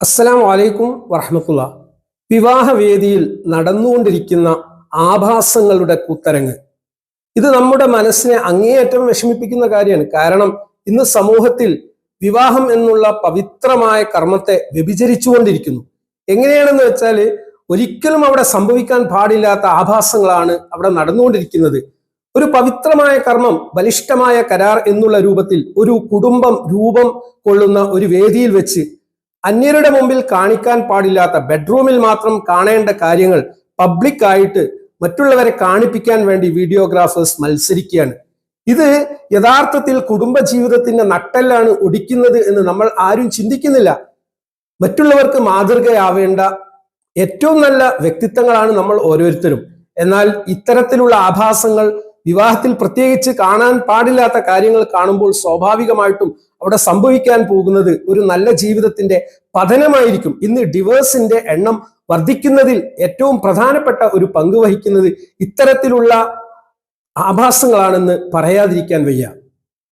അസ്സലാമു അലൈക്കും വറഹ്മത്തുള്ളാഹി. വിവാഹവേദിയിൽ നടന്നുകൊണ്ടിരിക്കുന്ന ആഭാസങ്ങളുടെ കൂത്തരങ്ങ് ഇത് നമ്മുടെ മനസ്സിനെ അങ്ങേയറ്റം വിഷമിപ്പിക്കുന്ന കാര്യമാണ്. കാരണം ഇന്ന് സമൂഹത്തിൽ വിവാഹം എന്നുള്ള പവിത്രമായ കർമ്മത്തെ വ്യഭിചരിച്ചുകൊണ്ടിരിക്കുന്നു. എങ്ങനെയാണെന്ന് വെച്ചാൽ ഒരിക്കലും അവിടെ സംഭവിക്കാൻ പാടില്ലാത്ത ആഭാസങ്ങളാണ് അവിടെ നടന്നുകൊണ്ടിരിക്കുന്നത്. ഒരു പവിത്രമായ കർമ്മം, ബലിഷ്ഠമായ കരാർ എന്നുള്ള രൂപത്തിൽ ഒരു കുടുംബം രൂപം കൊള്ളുന്ന ഒരു വേദിയിൽ വെച്ച് അന്യരുടെ മുമ്പിൽ കാണിക്കാൻ പാടില്ലാത്ത, ബെഡ്റൂമിൽ മാത്രം കാണേണ്ട കാര്യങ്ങൾ പബ്ലിക് ആയിട്ട് മറ്റുള്ളവരെ കാണിപ്പിക്കാൻ വേണ്ടി വീഡിയോഗ്രാഫേഴ്സ് മത്സരിക്കുകയാണ്. ഇത് യഥാർത്ഥത്തിൽ കുടുംബ ജീവിതത്തിന്റെ നട്ടെല്ലാണ് ഒടിക്കുന്നത് എന്ന് നമ്മൾ ആരും ചിന്തിക്കുന്നില്ല. മറ്റുള്ളവർക്ക് മാതൃകയാവേണ്ട ഏറ്റവും നല്ല വ്യക്തിത്വങ്ങളാണ് നമ്മൾ ഓരോരുത്തരും. എന്നാൽ ഇത്തരത്തിലുള്ള ആഭാസങ്ങൾ, വിവാഹത്തിൽ പ്രത്യേകിച്ച് കാണാൻ പാടില്ലാത്ത കാര്യങ്ങൾ കാണുമ്പോൾ സ്വാഭാവികമായിട്ടും അവിടെ സംഭവിക്കാൻ പോകുന്നത് ഒരു നല്ല ജീവിതത്തിന്റെ പതനമായിരിക്കും. ഇന്ന് ഡിവേഴ്സിന്റെ എണ്ണം വർദ്ധിക്കുന്നതിൽ ഏറ്റവും പ്രധാനപ്പെട്ട ഒരു പങ്ക് വഹിക്കുന്നത് ഇത്തരത്തിലുള്ള ആഭാസങ്ങളാണെന്ന് പറയാതിരിക്കാൻ വയ്യ.